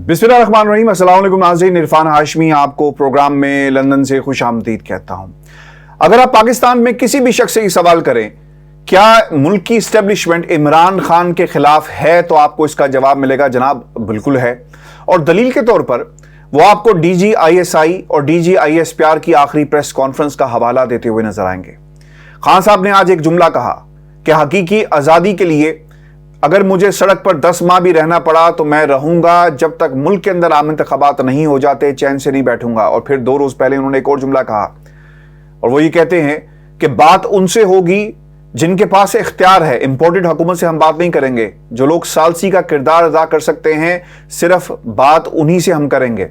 बिस्मिल्लाहिर्रहमानिर्रहीम। अस्सलाम वालेकुम नाज़रीन, इरफान हाशमी आपको प्रोग्राम में लंदन से खुश आमदीद कहता हूं। अगर आप पाकिस्तान में किसी भी शख्स से ये सवाल करें क्या मुल्क की इस्टेब्लिशमेंट इमरान खान के खिलाफ है, तो आपको इसका जवाब मिलेगा जनाब बिल्कुल है। और दलील के तौर पर वो आपको DGISI और DGISPR की आखिरी प्रेस कॉन्फ्रेंस का हवाला देते हुए नजर आएंगे। खान साहब ने आज एक जुमला कहा कि हकीकी आज़ादी के लिए अगर मुझे सड़क पर 10 माह भी रहना पड़ा तो मैं रहूंगा, जब तक मुल्क के अंदर आम इंतखाबात नहीं हो जाते चैन से नहीं बैठूंगा। और फिर 2 रोज पहले उन्होंने एक और जुमला कहा और वो ये कहते हैं कि बात उनसे होगी जिनके पास इख्तियार है। इंपोर्टेड हुकूमत से हम बात नहीं करेंगे, जो लोग सालसी का किरदार अदा कर सकते हैं सिर्फ बात उन्हीं से हम करेंगे।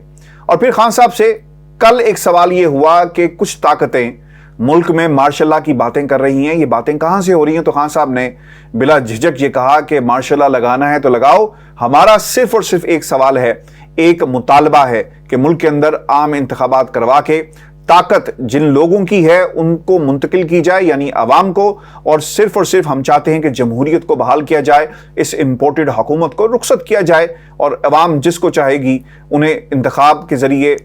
और फिर खान साहब से कल एक सवाल ये हुआ कि कुछ ताकतें मुल्क में मार्शल लॉ की बातें कर रही हैं, ये बातें कहां से हो रही हैं? तो खान साहब ने बिला झिझक ये कहा कि मार्शल लॉ लगाना है तो लगाओ, हमारा सिर्फ और सिर्फ एक सवाल है, एक मुतालबा है कि मुल्क के अंदर आम इंतखाबात करवा के ताकत जिन लोगों की है उनको मुंतकिल की जाए, यानी अवाम को। और सिर्फ हम चाहते हैं कि जमहूरियत को बहाल किया जाए, इस इंपोर्टेड हुकूमत को रुखसत किया जाए और अवाम जिसको चाहेगी उन्हें इंतखाब के जरिए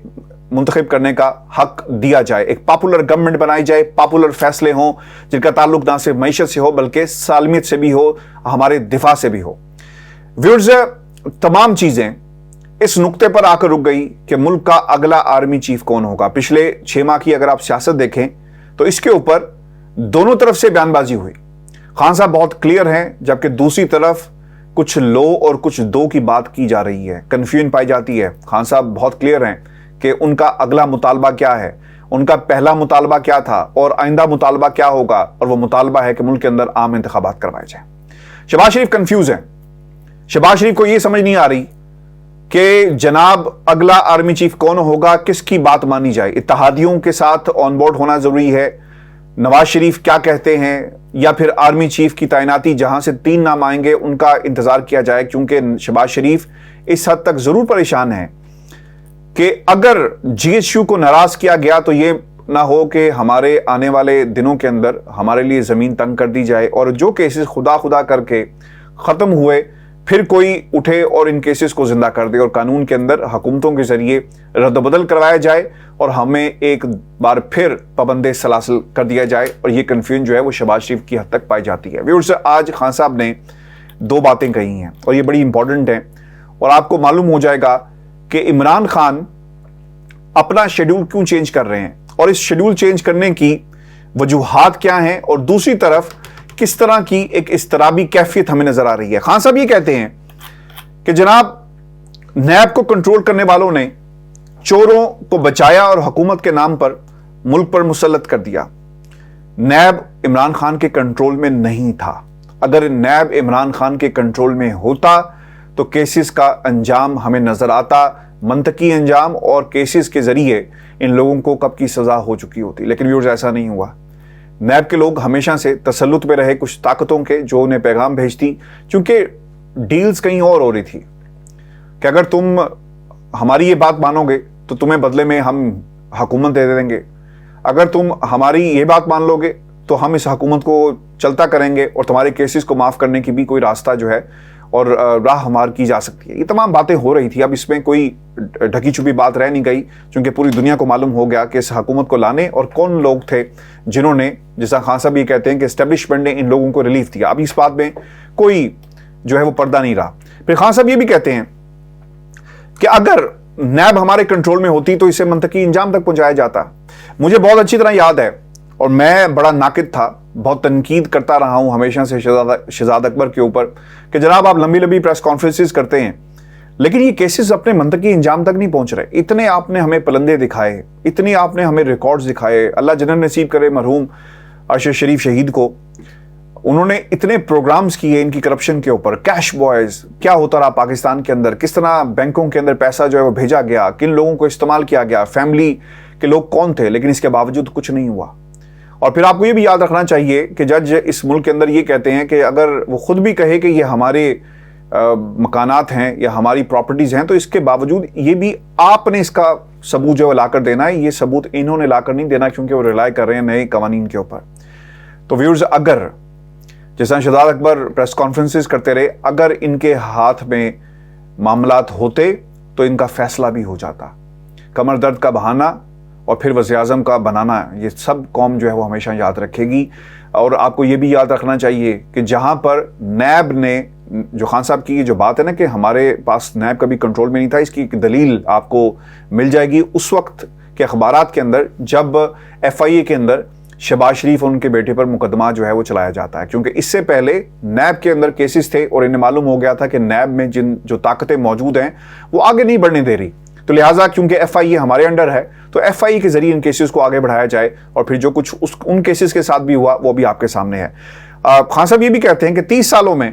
मुंतखब करने का हक दिया जाए। एक पॉपुलर गवर्नमेंट बनाई जाए, पॉपुलर फैसले हों जिनका ताल्लुक ना सिर्फ मईशत से हो बल्कि सालमियत से भी हो, हमारे दिफा से भी हो। व्यूअर्स, तमाम चीजें इस नुक्ते पर आकर रुक गई कि मुल्क का अगला आर्मी चीफ कौन होगा। पिछले 6 माह की अगर आप सियासत देखें तो इसके ऊपर दोनों तरफ से बयानबाजी हुई। खान साहब बहुत क्लियर हैं, जबकि दूसरी तरफ कुछ लो और कुछ दो की बात की जा रही है, कंफ्यूजन पाई जाती है। खान साहब बहुत क्लियर हैं कि उनका अगला मुतालबा क्या है, उनका पहला मुतालबा क्या था और आइंदा मुतालबा क्या होगा। और वो मुतालबा है कि मुल्क के अंदर आम इंतखाबात करवाए जाए। शहबाज शरीफ कंफ्यूज है। शहबाज शरीफ को यह समझ नहीं आ रही कि जनाब अगला आर्मी चीफ कौन होगा, किसकी बात मानी जाए। इत्तेहादियों के साथ ऑन बोर्ड होना जरूरी है, नवाज शरीफ क्या कहते हैं, या फिर आर्मी चीफ की तैनाती जहां से 3 नाम आएंगे उनका इंतजार किया जाए। क्योंकि शहबाज शरीफ इस हद तक जरूर परेशान है कि अगर GHQ को नाराज किया गया तो ये ना हो कि हमारे आने वाले दिनों के अंदर हमारे लिए जमीन तंग कर दी जाए और जो केसेस खुदा करके खत्म हुए फिर कोई उठे और इन केसेस को जिंदा कर दे और कानून के अंदर हुकूमतों के जरिए रद्द-बदल करवाया जाए और हमें एक बार फिर पाबंदे सलासल कर दिया जाए। और ये कन्फ्यूजन जो है वो शहबाज शरीफ की हद तक पाई जाती है। व्यूअर्स, आज खान साहब ने 2 बातें कही हैं और ये बड़ी इंपॉर्टेंट हैं और आपको मालूम हो जाएगा कि इमरान खान अपना शेड्यूल क्यों चेंज कर रहे हैं और इस शेड्यूल चेंज करने की वजूहात क्या हैं और दूसरी तरफ किस तरह की एक इस्तराबी कैफियत हमें नजर आ रही है। खान साहब ये कहते हैं कि जनाब नैब को कंट्रोल करने वालों ने चोरों को बचाया और हुकूमत के नाम पर मुल्क पर मुसल्लत कर दिया। नैब इमरान खान के कंट्रोल में नहीं था। अगर नैब इमरान खान के कंट्रोल में होता तो केसेस का अंजाम हमें नजर आता, मंतकी अंजाम, और केसेस के जरिए इन लोगों को कब की सजा हो चुकी होती। लेकिन व्यूअर्स, ऐसा नहीं हुआ। नैब के लोग हमेशा से तसल्लुत में रहे कुछ ताकतों के जो उन्हें पैगाम भेजती, क्योंकि डील्स कहीं और हो रही थी कि अगर तुम हमारी ये बात मानोगे तो तुम्हें बदले में हम हुकूमत दे देंगे, अगर तुम हमारी ये बात मान लोगे तो हम इस हुकूमत को चलता करेंगे और तुम्हारे केसेस को माफ करने की भी कोई रास्ता जो है और राह हमार की जा सकती है। ये तमाम बातें हो रही थी। अब इसमें कोई ढकी छुपी बात रह नहीं गई, क्योंकि पूरी दुनिया को मालूम हो गया कि इस हुकूमत को लाने और कौन लोग थे जिन्होंने, जैसा खान साहब ये कहते हैं कि एस्टेब्लिशमेंट ने इन लोगों को रिलीफ दिया। अब इस बात में कोई जो है वो पर्दा नहीं रहा। फिर खान साहब ये भी कहते हैं कि अगर नैब हमारे कंट्रोल में होती तो इसे मंतकी अंजाम तक पहुंचाया जाता। मुझे बहुत अच्छी तरह याद है और मैं बड़ा नाकिद था, बहुत तनकीद करता रहा हूं हमेशा से शहजाद अकबर के ऊपर कि जनाब आप लंबी लंबी प्रेस कॉन्फ्रेंसेस करते हैं लेकिन ये केसेस अपने मंतकी अंजाम तक नहीं पहुंच रहे। इतने आपने हमें पलंदे दिखाए, इतनी आपने हमें रिकॉर्ड्स दिखाए। अल्लाह जन्नत नसीब करे मरहूम अरशद शरीफ शहीद को, उन्होंने इतने प्रोग्राम्स किए इनकी करप्शन के ऊपर। कैश बॉयज क्या होता रहा पाकिस्तान के अंदर, किस तरह बैंकों के अंदर पैसा जो है वो भेजा गया, किन लोगों को इस्तेमाल किया गया, फैमिली के लोग कौन थे, लेकिन इसके बावजूद कुछ नहीं हुआ। और फिर आपको ये भी याद रखना चाहिए कि जज इस मुल्क के अंदर ये कहते हैं कि अगर वो खुद भी कहे कि ये हमारे मकानात हैं या हमारी प्रॉपर्टीज हैं तो इसके बावजूद ये भी आपने इसका सबूत जो है लाकर देना है। ये सबूत इन्होंने लाकर नहीं देना क्योंकि वो रिलाय कर रहे हैं नए कवानीन के ऊपर। तो व्यूअर्स, अगर जैसा शहजाद अकबर प्रेस कॉन्फ्रेंसेस करते रहे, अगर इनके हाथ में मामलात होते तो इनका फैसला भी हो जाता। कमर दर्द का बहाना और फिर वज़ीर-ए-आज़म का बनाना, ये सब कौम जो है वो हमेशा याद रखेगी। और आपको ये भी याद रखना चाहिए कि जहाँ पर नैब ने, जो खान साहब की ये जो बात है ना कि हमारे पास नैब कभी कंट्रोल में नहीं था, इसकी एक दलील आपको मिल जाएगी उस वक्त के अखबारात के अंदर जब FIA के अंदर शहबाज शरीफ और उनके बेटे पर मुकदमा जो है वो चलाया जाता है। क्योंकि इससे पहले नैब के अंदर केसेस थे और इन्हें मालूम हो गया था कि नैब में जिन जो ताकतें मौजूद हैं वो आगे नहीं बढ़ने दे रही, तो लिहाजा क्योंकि FIA हमारे अंडर है तो FIA के जरिए इन केसेस को आगे बढ़ाया जाए। और फिर जो कुछ उन केसेस के साथ भी हुआ वो भी आपके सामने है। खान साहब ये भी कहते हैं कि 30 सालों में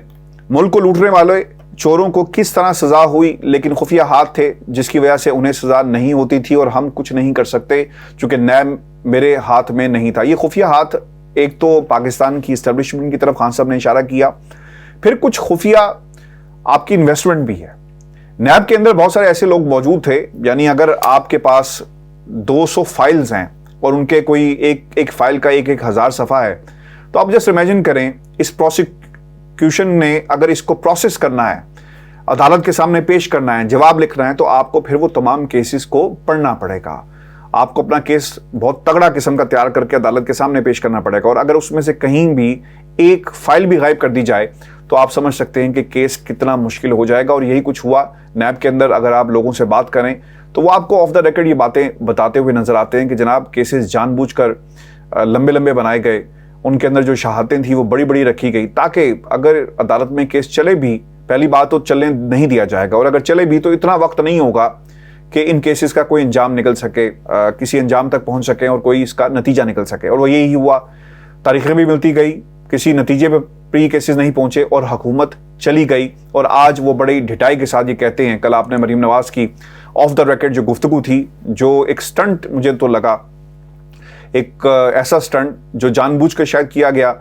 मुल्क को लूटने वाले चोरों को किस तरह सजा हुई, लेकिन खुफिया हाथ थे जिसकी वजह से उन्हें सजा नहीं होती थी और हम कुछ नहीं कर सकते क्योंकि नैब मेरे हाथ में नहीं था। ये खुफिया हाथ एक तो पाकिस्तान की इस्टेब्लिशमेंट की तरफ खान साहब ने इशारा किया, फिर कुछ खुफिया आपकी इन्वेस्टमेंट भी है। नैब के अंदर बहुत सारे ऐसे लोग मौजूद थे, यानी अगर आपके पास 200 फाइल्स हैं और उनके कोई एक फाइल का एक हज़ार सफ़ा है, तो आप जस्ट इमेजिन करें इस प्रोसिक्यूशन ने अगर इसको प्रोसेस करना है, अदालत के सामने पेश करना है, जवाब लिखना है, तो आपको फिर वो तमाम केसेस को पढ़ना पड़ेगा। आपको अपना केस बहुत तगड़ा किस्म का तैयार करके अदालत के सामने पेश करना पड़ेगा। और अगर उसमें से कहीं भी एक फाइल भी गायब कर दी जाए तो आप समझ सकते हैं कि केस कितना मुश्किल हो जाएगा। और यही कुछ हुआ नैब के अंदर। अगर आप लोगों से बात करें तो वो आपको ऑफ द रिकॉर्ड ये बातें बताते हुए नजर आते हैं कि जनाब केसेस जानबूझकर लंबे लंबे बनाए गए, उनके अंदर जो शहादतें थी वो बड़ी बड़ी रखी गई ताकि अगर अदालत में केस चले भी, पहली बात तो चलने नहीं दिया जाएगा, और अगर चले भी तो इतना वक्त नहीं होगा कि इन केसेस का कोई अंजाम निकल सके, किसी अंजाम तक पहुंच सके और कोई इसका नतीजा निकल सके। और वो यही हुआ, तारीखें भी मिलती गई, किसी नतीजे पर ये केसेस नहीं पहुंचे और हुकूमत चली गई। और आज वो बड़ी ढिठाई के साथ ये कहते हैं, कल आपने मरीम नवाज की ऑफ द रिकॉर्ड जो गुफ्तगू थी, जो एक स्टंट मुझे तो लगा, एक ऐसा स्टंट जो जानबूझ कर शायद किया गया,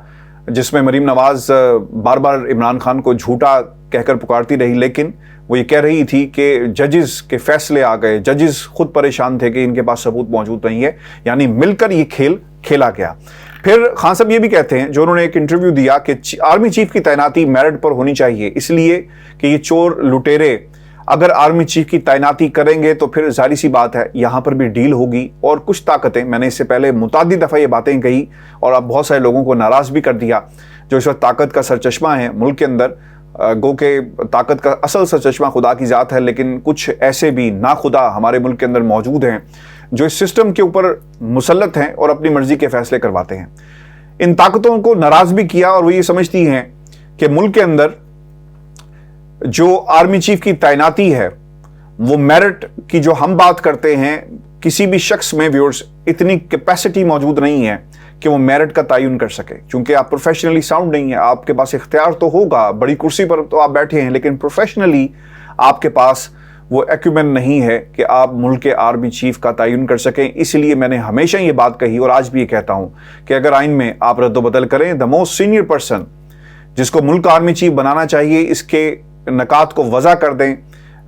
जिसमें मरीम नवाज बार बार इमरान खान को झूठा कहकर पुकारती रही, लेकिन वो ये कह रही थी कि जजेस के फैसले आ गए, जजेस खुद परेशान थे कि इनके पास सबूत मौजूद नहीं है, यानी मिलकर ये खेल खेला गया। फिर खान साहब ये भी कहते हैं, जो उन्होंने एक इंटरव्यू दिया, कि आर्मी चीफ की तैनाती मेरिट पर होनी चाहिए, इसलिए कि ये चोर लुटेरे अगर आर्मी चीफ की तैनाती करेंगे तो फिर जाहिर सी बात है यहाँ पर भी डील होगी। और कुछ ताकतें, मैंने इससे पहले मुताद्दिद दफ़ा ये बातें कही और अब बहुत सारे लोगों को नाराज़ भी कर दिया, जो इस वक्त ताकत का सरचश्मा है मुल्क के अंदर, गो के ताकत का असल सरचश्मा खुदा की ज़ात है, लेकिन कुछ ऐसे भी ना खुदा हमारे मुल्क के अंदर मौजूद हैं जो इस सिस्टम के ऊपर मुसल्लत हैं और अपनी मर्जी के फैसले करवाते हैं। इन ताकतों को नाराज़ भी किया और वो ये समझती हैं कि मुल्क के अंदर जो आर्मी चीफ की तैनाती है वो मेरिट की जो हम बात करते हैं, किसी भी शख्स में व्यूअर्स इतनी कैपेसिटी मौजूद नहीं है कि वो मेरिट का तयन कर सके, क्योंकि आप प्रोफेशनली साउंड नहीं है। आपके पास इख्तियार तो होगा, बड़ी कुर्सी पर तो आप बैठे हैं, लेकिन प्रोफेशनली आपके पास वो एक्यूमेन नहीं है कि आप मुल्क के आर्मी चीफ का तयन कर सकें। इसलिए मैंने हमेशा ये बात कही और आज भी ये कहता हूं कि अगर आइन में आप रद्दबदल करें, द मोस्ट सीनियर पर्सन जिसको मुल्क का आर्मी चीफ बनाना चाहिए, इसके नकात को वज़ा कर दें,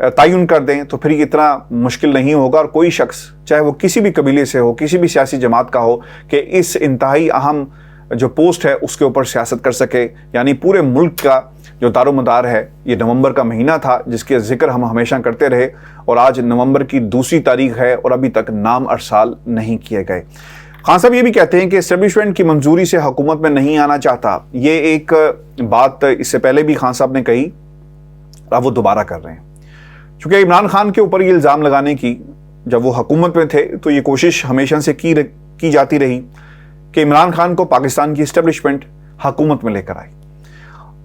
तयन कर दें, तो फिर इतना मुश्किल नहीं होगा। और कोई शख्स, चाहे वो किसी भी कबीले से हो, किसी भी सियासी जमात का हो, कि इस इंतहाई अहम जो पोस्ट है उसके ऊपर सियासत कर सके। यानी पूरे मुल्क का जो दारोमदार है, ये नवंबर का महीना था जिसके जिक्र हम हमेशा करते रहे, और आज नवंबर की 2 तारीख है और अभी तक नाम अरसाल नहीं किए गए। खान साहब ये भी कहते हैं कि एस्टेब्लिशमेंट की मंजूरी से हुकूमत में नहीं आना चाहता। ये एक बात इससे पहले भी खान साहब ने कही, अब वो दोबारा कर रहे हैं, क्योंकि इमरान खान के ऊपर ये इल्ज़ाम लगाने की, जब वो हुकूमत में थे तो ये कोशिश हमेशा से की जाती रही कि इमरान खान को पाकिस्तान की इस्टेब्लिशमेंट हुकूमत में लेकर आई।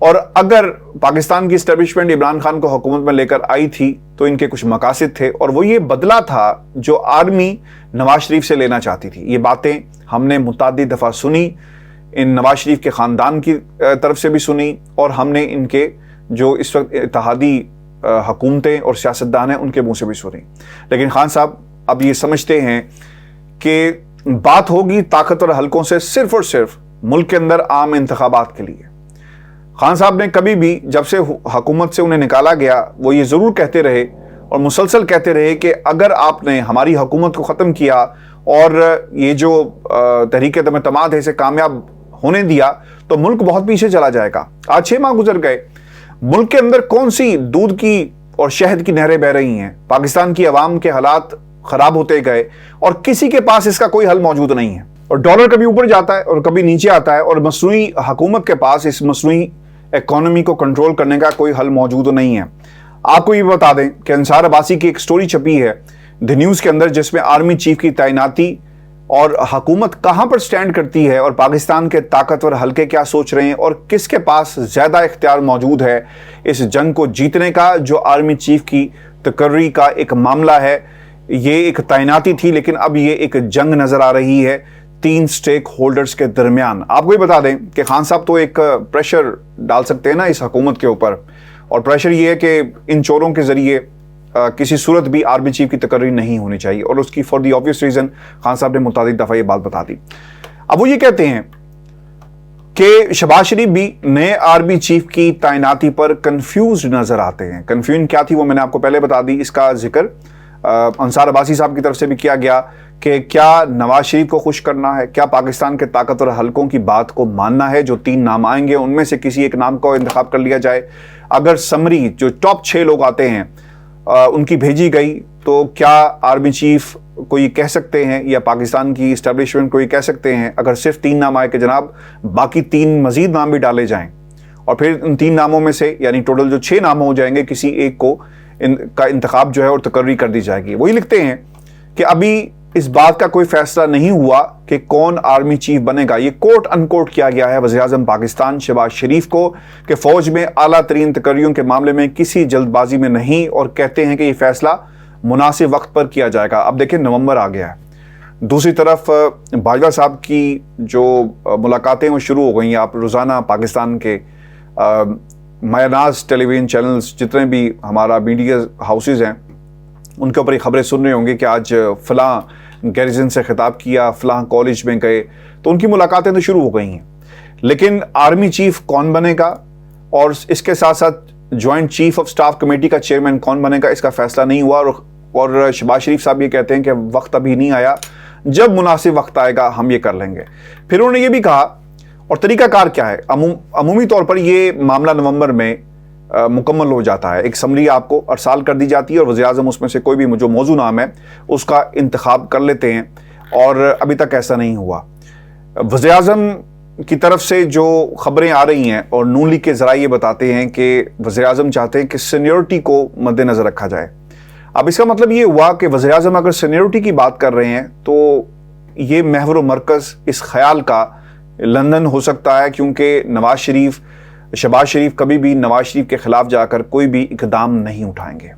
और अगर पाकिस्तान की इस्टेब्लिशमेंट इमरान खान को हुकूमत में लेकर आई थी तो इनके कुछ मकासद थे, और वो ये बदला था जो आर्मी नवाज शरीफ से लेना चाहती थी। ये बातें हमने मुताद्दिद दफ़ा सुनी, इन नवाज शरीफ के ख़ानदान की तरफ से भी सुनी, और हमने इनके जो इस वक्त इत्तेहादी हुकूमतें और सियासतदान हैं उनके मुंह से भी सुनी। लेकिन खान साहब अब ये समझते हैं कि बात होगी ताकतवर हलकों से सिर्फ और सिर्फ मुल्क के अंदर आम इंतखाबात के लिए। खान साहब ने कभी भी, जब से हुकूमत से उन्हें निकाला गया, वो ये ज़रूर कहते रहे और मुसलसल कहते रहे कि अगर आपने हमारी हुकूमत को ख़त्म किया और ये जो तहरीक तमाद है इसे कामयाब होने दिया तो मुल्क बहुत पीछे चला जाएगा। आज 6 माह गुजर गए, मुल्क के अंदर कौन सी दूध की اور شہد کی نہریں بہ رہی ہیں، پاکستان کی عوام کے حالات خراب ہوتے گئے اور کسی کے پاس اس کا کوئی حل موجود نہیں ہے، اور ڈالر کبھی اوپر جاتا ہے اور کبھی نیچے آتا ہے، اور مصنوعی حکومت کے پاس اس مصنوعی اکانومی کو کنٹرول کرنے کا کوئی حل موجود نہیں ہے۔ آپ کو یہ بتا دیں کہ انصار عباسی کی ایک سٹوری چھپی ہے دی نیوز کے اندر، جس میں آرمی چیف کی تعیناتی اور حکومت کہاں پر سٹینڈ کرتی ہے، اور پاکستان کے طاقتور حلقے کیا سوچ رہے ہیں، اور کس کے پاس زیادہ اختیار موجود ہے اس جنگ کو جیتنے کا، جو آرمی چیف کی تقرری کا ایک معاملہ ہے۔ یہ ایک تعیناتی تھی، لیکن اب یہ ایک جنگ نظر آ رہی ہے تین سٹیک ہولڈرز کے درمیان۔ آپ کو یہ بتا دیں کہ خان صاحب تو ایک پریشر ڈال سکتے ہیں نا اس حکومت کے اوپر، اور پریشر یہ ہے کہ ان چوروں کے ذریعے کسی صورت بھی آرمی چیف کی تقرری نہیں ہونی چاہیے، اور اس کی for the obvious reason Khan صاحب نے متعدد دفعہ یہ بات بتا دی۔ اب وہ یہ کہتے ہیں کہ شہباز شریف بھی نئے آرمی چیف کی تعیناتی پر کنفیوزڈ نظر آتے ہیں۔ کنفیوژن کیا تھی وہ میں نے آپ کو پہلے بتا دی، اس کا ذکر انصار عباسی صاحب کی طرف سے بھی کیا گیا کہ کیا نواز شریف کو خوش کرنا ہے، کیا پاکستان کے طاقتور حلقوں کی بات کو ماننا ہے، جو تین نام آئیں گے ان میں سے کسی ایک نام کو انتخاب کر لیا جائے۔ اگر سمری جو ٹاپ 6 لوگ آتے ہیں ان کی بھیجی گئی تو کیا آرمی چیف کو یہ کہہ سکتے ہیں یا پاکستان کی اسٹیبلشمنٹ کو یہ کہہ سکتے ہیں، اگر صرف 3 نام آئے کہ جناب باقی 3 مزید نام بھی ڈالے جائیں، اور پھر ان 3 ناموں میں سے یعنی ٹوٹل جو 6 نام ہو جائیں گے، کسی ایک کو کا انتخاب جو ہے اور تقرری کر دی جائے گی۔ وہی لکھتے ہیں کہ ابھی اس بات کا کوئی فیصلہ نہیں ہوا کہ کون آرمی چیف بنے گا۔ یہ کوٹ ان کوٹ کیا گیا ہے وزیر اعظم پاکستان شہباز شریف کو کہ فوج میں اعلیٰ ترین تقرریوں کے معاملے میں کسی جلد بازی میں نہیں، اور کہتے ہیں کہ یہ فیصلہ مناسب وقت پر کیا جائے گا۔ اب دیکھیں نومبر آ گیا ہے، دوسری طرف باجوہ صاحب کی جو ملاقاتیں وہ شروع ہو گئی ہیں۔ آپ روزانہ پاکستان کے مایہ ناز ٹیلی ویژن چینلز، جتنے بھی ہمارا میڈیا ہاؤسز ہیں، ان کے اوپر یہ خبریں سن رہے ہوں گے کہ آج فلاں گیریزن سے خطاب کیا، فلاں کالج میں گئے، تو ان کی ملاقاتیں تو شروع ہو گئی ہیں، لیکن آرمی چیف کون بنے گا اور اس کے ساتھ ساتھ joint chief of staff committee کا چیئرمین کون بنے گا، اس کا فیصلہ نہیں ہوا۔ اور شہباز شریف صاحب یہ کہتے ہیں کہ وقت ابھی نہیں آیا، جب مناسب وقت آئے گا ہم یہ کر لیں گے۔ پھر انہوں نے یہ بھی کہا، اور طریقہ کار کیا ہے، عمومی طور پر یہ معاملہ نومبر میں مکمل ہو جاتا ہے، ایک سمری آپ کو ارسال کر دی جاتی ہے، اور وزیر اعظم اس میں سے کوئی بھی جو موضوع نام ہے اس کا انتخاب کر لیتے ہیں، اور ابھی تک ایسا نہیں ہوا۔ وزیر اعظم کی طرف سے جو خبریں آ رہی ہیں اور نون لیگ کے ذرائع یہ بتاتے ہیں کہ وزیر اعظم چاہتے ہیں کہ سینیورٹی کو مد نظر رکھا جائے۔ اب اس کا مطلب یہ ہوا کہ وزیر اعظم اگر سینیورٹی کی بات کر رہے ہیں تو یہ محور و مرکز اس خیال کا لندن ہو سکتا ہے، کیونکہ شہباز شریف کبھی بھی نواز شریف کے خلاف جا کر کوئی بھی اقدام نہیں اٹھائیں گے،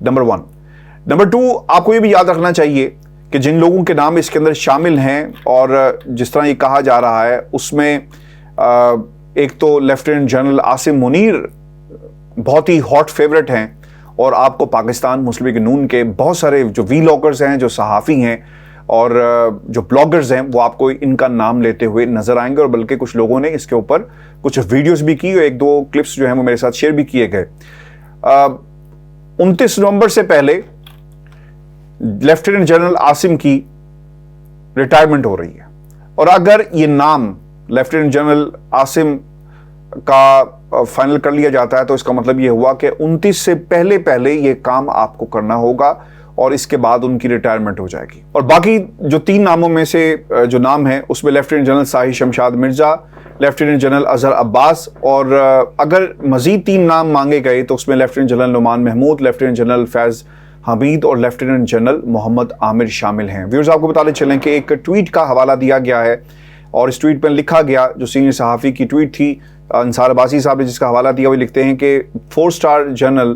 نمبر 1۔ نمبر 2، آپ کو یہ بھی یاد رکھنا چاہیے کہ جن لوگوں کے نام اس کے اندر شامل ہیں، اور جس طرح یہ کہا جا رہا ہے، اس میں ایک تو لیفٹیننٹ جنرل عاصم منیر بہت ہی ہاٹ فیورٹ ہیں، اور آپ کو پاکستان مسلم لیگ نون کے بہت سارے جو وی لاگرز ہیں، جو صحافی ہیں اور جو بلاگرز ہیں، وہ آپ کو ان کا نام لیتے ہوئے نظر آئیں گے، اور بلکہ کچھ لوگوں نے اس کے اوپر کچھ ویڈیوز بھی کی، اور 1-2 کلپس جو ہیں وہ میرے ساتھ شیئر بھی کیے گئے۔ 29 نومبر سے پہلے لیفٹیننٹ جنرل عاصم کی ریٹائرمنٹ ہو رہی ہے، اور اگر یہ نام لیفٹیننٹ جنرل عاصم کا فائنل کر لیا جاتا ہے تو اس کا مطلب یہ ہوا کہ 29 سے پہلے یہ کام آپ کو کرنا ہوگا، اور اس کے بعد ان کی ریٹائرمنٹ ہو جائے گی۔ اور باقی جو 3 ناموں میں سے جو نام ہیں اس میں لیفٹیننٹ جنرل ساحل شمشاد مرزا، لیفٹیننٹ جنرل اظہر عباس، اور اگر مزید 3 نام مانگے گئے تو اس میں lieutenant general Nauman Mahmood, lieutenant general Faiz Hameed اور لیفٹیننٹ جنرل محمد عامر شامل ہیں۔ ویورز، آپ کو بتاتے چلیں کہ ایک ٹویٹ کا حوالہ دیا گیا ہے، اور اس ٹویٹ پر لکھا گیا، جو سینئر صحافی کی ٹویٹ تھی انصار عباسی صاحب نے جس کا حوالہ دیا، وہ لکھتے ہیں کہ 4 سٹار جنرل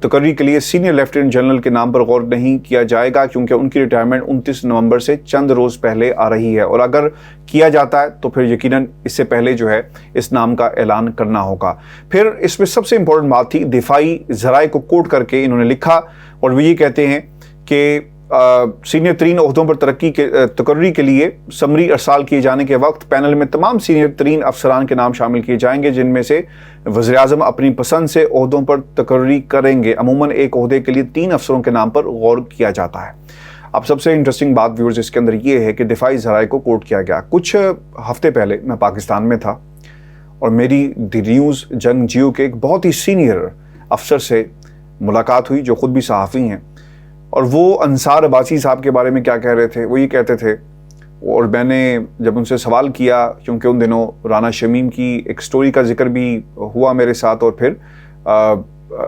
تقرری کے لیے سینئر لیفٹیننٹ جنرل کے نام پر غور نہیں کیا جائے گا، کیونکہ ان کی ریٹائرمنٹ 29 نومبر سے چند روز پہلے آ رہی ہے، اور اگر کیا جاتا ہے تو پھر یقیناً اس سے پہلے جو ہے اس نام کا اعلان کرنا ہوگا۔ پھر اس میں سب سے امپورٹنٹ بات تھی، دفاعی ذرائع کو کوٹ کر کے انہوں نے لکھا، اور وہ یہ کہتے ہیں کہ سینئر ترین عہدوں پر تقرری کے لیے سمری ارسال کیے جانے کے وقت پینل میں تمام سینئر ترین افسران کے نام شامل کیے جائیں گے، جن میں سے وزیر اعظم اپنی پسند سے عہدوں پر تقرری کریں گے۔ عموماً ایک عہدے کے لیے 3 افسروں کے نام پر غور کیا جاتا ہے۔ اب سب سے انٹرسٹنگ بات ویورز اس کے اندر یہ ہے کہ دفاعی ذرائع کو کوٹ کیا گیا۔ کچھ ہفتے پہلے میں پاکستان میں تھا، اور میری دی نیوز جنگ جیو کے ایک بہت ہی سینئر افسر سے ملاقات ہوئی جو خود بھی صحافی ہیں، اور وہ انصار عباسی صاحب کے بارے میں کیا کہہ رہے تھے، وہ یہ کہتے تھے، اور میں نے جب ان سے سوال کیا، کیونکہ ان دنوں رانا شمیم کی ایک سٹوری کا ذکر بھی ہوا میرے ساتھ، اور پھر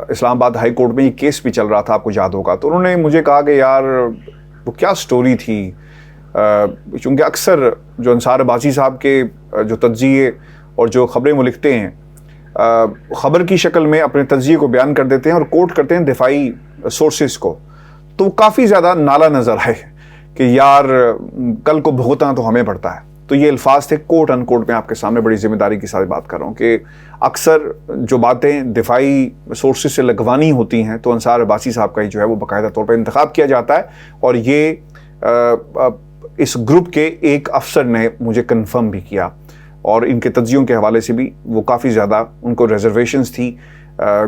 اسلام آباد ہائی کورٹ میں یہ کیس بھی چل رہا تھا، آپ کو یاد ہوگا، تو انہوں نے مجھے کہا کہ یار وہ کیا سٹوری تھی، چونکہ اکثر جو انصار عباسی صاحب کے جو تجزیے اور جو خبریں وہ لکھتے ہیں، خبر کی شکل میں اپنے تجزیے کو بیان کر دیتے ہیں اور کوٹ کرتے ہیں دفاعی سورسز کو، تو کافی زیادہ نالا نظر ہے کہ یار کل کو بھگتنا تو ہمیں پڑتا ہے۔ تو یہ الفاظ تھے، کوٹ ان کوٹ میں آپ کے سامنے بڑی ذمہ داری کے ساتھ بات کر رہا ہوں کہ اکثر جو باتیں دفاعی سورسز سے لگوانی ہوتی ہیں تو انصار عباسی صاحب کا ہی جو ہے وہ باقاعدہ طور پر انتخاب کیا جاتا ہے، اور یہ اس گروپ کے ایک افسر نے مجھے کنفرم بھی کیا، اور ان کے تجزیوں کے حوالے سے بھی وہ کافی زیادہ ان کو ریزرویشنز تھی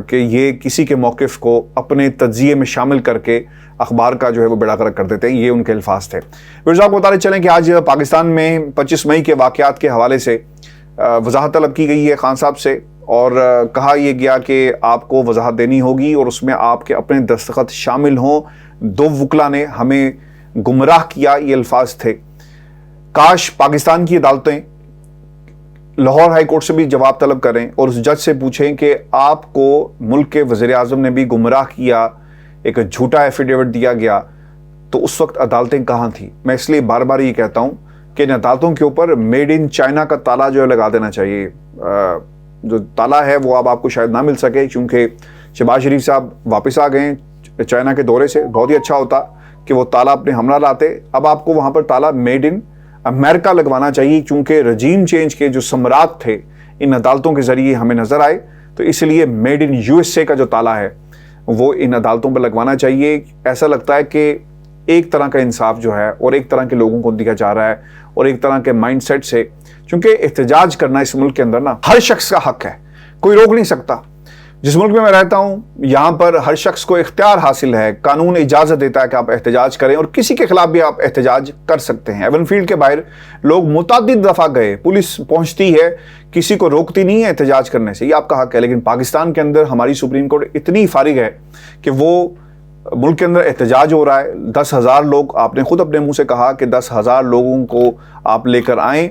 کہ یہ کسی کے موقف کو اپنے تجزیے میں شامل کر کے اخبار کا جو ہے وہ بیڑا غرق کر دیتے ہیں، یہ ان کے الفاظ تھے۔ ویورز آپ کو بتاتے چلیں کہ آج پاکستان میں 25 مئی کے واقعات کے حوالے سے وضاحت طلب کی گئی ہے خان صاحب سے، اور کہا یہ گیا کہ آپ کو وضاحت دینی ہوگی اور اس میں آپ کے اپنے دستخط شامل ہوں، دو وکلا نے ہمیں گمراہ کیا، یہ الفاظ تھے۔ کاش پاکستان کی عدالتیں لاہور ہائی کورٹ سے بھی جواب طلب کریں اور اس جج سے پوچھیں کہ آپ کو ملک کے وزیر اعظم نے بھی گمراہ کیا، ایک جھوٹا ایفیڈیوٹ دیا گیا، تو اس وقت عدالتیں کہاں تھیں؟ میں اس لیے بار بار یہ کہتا ہوں کہ ان عدالتوں کے اوپر میڈ ان چائنا کا تالا جو ہے لگا دینا چاہیے۔ جو تالا ہے وہ اب آپ کو شاید نہ مل سکے، کیونکہ شہباز شریف صاحب واپس آ گئے چائنا کے دورے سے، بہت ہی اچھا ہوتا کہ وہ تالا اپنے ہمراہ لاتے، اب آپ کو وہاں پر تالا میڈ ان امریکہ لگوانا چاہیے، کیونکہ رجیم چینج کے جو ثمرات تھے ان عدالتوں کے ذریعے ہمیں نظر آئے، تو اس لیے made in U S A کا جو تالا ہے وہ ان عدالتوں پر لگوانا چاہیے۔ ایسا لگتا ہے کہ ایک طرح کا انصاف جو ہے اور ایک طرح کے لوگوں کو دیا جا رہا ہے، اور ایک طرح کے مائنڈ سیٹ سے، چونکہ احتجاج کرنا اس ملک کے اندر نا ہر شخص کا حق ہے، کوئی روک نہیں سکتا۔ جس ملک میں رہتا ہوں یہاں پر ہر شخص کو اختیار حاصل ہے، قانون اجازت دیتا ہے کہ آپ احتجاج کریں، اور کسی کے خلاف بھی آپ احتجاج کر سکتے ہیں۔ ایون فیلڈ کے باہر لوگ متعدد دفعہ گئے، پولیس پہنچتی ہے، کسی کو روکتی نہیں ہے احتجاج کرنے سے، یہ آپ کا حق ہے، لیکن پاکستان کے اندر ہماری سپریم کورٹ اتنی فارغ ہے کہ وہ ملک کے اندر احتجاج ہو رہا ہے، 10,000 لوگ، آپ نے خود اپنے منہ سے کہا کہ 10,000 لوگوں کو آپ لے کر آئیں،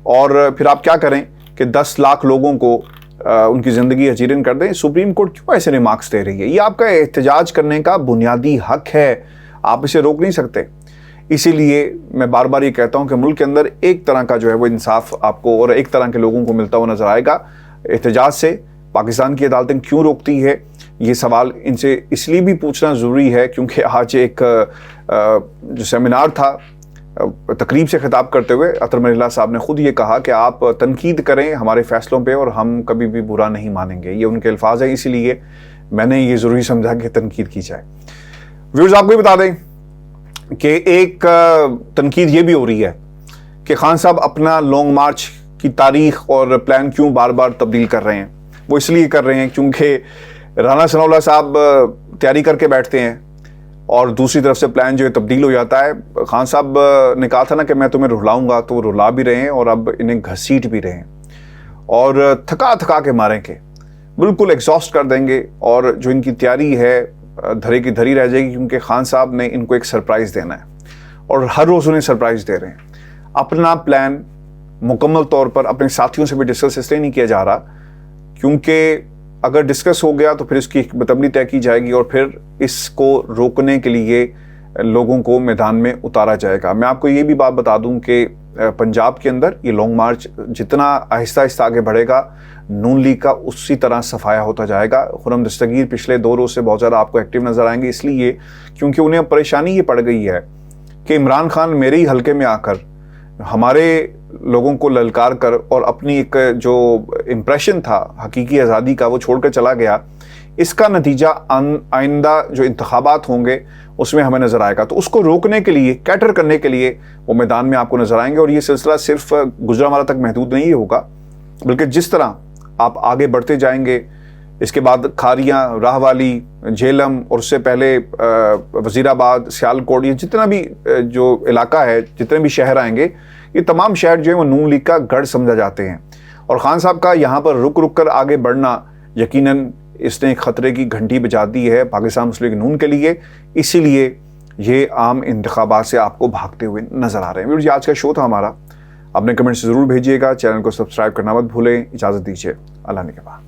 اور پھر آپ کیا کریں کہ 10 لاکھ لوگوں کو ان کی زندگی حجیرن کر دیں۔ سپریم کورٹ کیوں ایسے ریمارکس دے رہی ہے؟ یہ آپ کا احتجاج کرنے کا بنیادی حق ہے، آپ اسے روک نہیں سکتے۔ اسی لیے میں بار بار یہ کہتا ہوں کہ ملک کے اندر ایک طرح کا جو ہے وہ انصاف آپ کو اور ایک طرح کے لوگوں کو ملتا ہوا نظر آئے گا احتجاج سے۔ پاکستان کی عدالتیں کیوں روکتی ہے؟ یہ سوال ان سے اس لیے بھی پوچھنا ضروری ہے کیونکہ آج ایک جو سیمینار تھا، تقریب سے خطاب کرتے ہوئے عطر منیلا صاحب نے خود یہ کہا کہ آپ تنقید کریں ہمارے فیصلوں پہ اور ہم کبھی بھی برا نہیں مانیں گے، یہ ان کے الفاظ ہیں، اسی لیے میں نے یہ ضروری سمجھا کہ تنقید کی جائے۔ ویورز آپ کو یہ بتا دیں کہ ایک تنقید یہ بھی ہو رہی ہے کہ خان صاحب اپنا لانگ مارچ کی تاریخ اور پلان کیوں بار بار تبدیل کر رہے ہیں؟ وہ اس لیے کر رہے ہیں کیونکہ رانا ثناء اللہ صاحب تیاری کر کے بیٹھتے ہیں اور دوسری طرف سے پلان جو ہے تبدیل ہو جاتا ہے۔ خان صاحب نے کہا تھا نا کہ میں تمہیں رلاؤں گا، تو وہ رلا بھی رہے ہیں اور اب انہیں گھسیٹ بھی رہے ہیں، اور تھکا کے ماریں گے، بالکل ایگزاسٹ کر دیں گے، اور جو ان کی تیاری ہے دھرے کی دھری رہ جائے گی، کیونکہ خان صاحب نے ان کو ایک سرپرائز دینا ہے اور ہر روز انہیں سرپرائز دے رہے ہیں۔ اپنا پلان مکمل طور پر اپنے ساتھیوں سے بھی ڈسکس اس لیے نہیں کیا جا رہا کیونکہ اگر ڈسکس ہو گیا تو پھر اس کی حکمت عملی طے کی جائے گی اور پھر اس کو روکنے کے لیے لوگوں کو میدان میں اتارا جائے گا۔ میں آپ کو یہ بھی بات بتا دوں کہ پنجاب کے اندر یہ لانگ مارچ جتنا آہستہ آہستہ آگے بڑھے گا، نون لیگ کا اسی طرح صفایا ہوتا جائے گا۔ خرم دستگیر پچھلے 2 روز سے بہت زیادہ آپ کو ایکٹیو نظر آئیں گے، اس لیے کیونکہ انہیں اب پریشانی یہ پڑ گئی ہے کہ عمران خان میرے ہی حلقے میں آ کر ہمارے لوگوں کو للکار کر اور اپنی ایک جو امپریشن تھا حقیقی آزادی کا وہ چھوڑ کر چلا گیا۔ اس کا نتیجہ آئندہ جو انتخابات ہوں گے اس میں ہمیں نظر آئے گا، تو اس کو روکنے کے لیے، کیٹر کرنے کے لیے وہ میدان میں آپ کو نظر آئیں گے، اور یہ سلسلہ صرف گجرانوالہ تک محدود نہیں ہوگا، بلکہ جس طرح آپ آگے بڑھتے جائیں گے، اس کے بعد کھاریاں، راہ والی، جہلم، اور اس سے پہلے وزیر آباد، سیالکوٹ، یہ جتنا بھی جو علاقہ ہے، جتنے بھی شہر آئیں گے، یہ تمام شہر جو ہیں وہ نون لیگ کا گڑھ سمجھا جاتے ہیں، اور خان صاحب کا یہاں پر رک کر آگے بڑھنا یقیناً اس نے ایک خطرے کی گھنٹی بجا دی ہے پاکستان مسلم لیگ نون کے لیے، اسی لیے یہ عام انتخابات سے آپ کو بھاگتے ہوئے نظر آ رہے ہیں۔ یہ آج کا شو تھا ہمارا، اپنے کمنٹس ضرور بھیجیے گا، چینل کو سبسکرائب کرنا مت بھولیں۔ اجازت دیجیے، اللہ نگہبان۔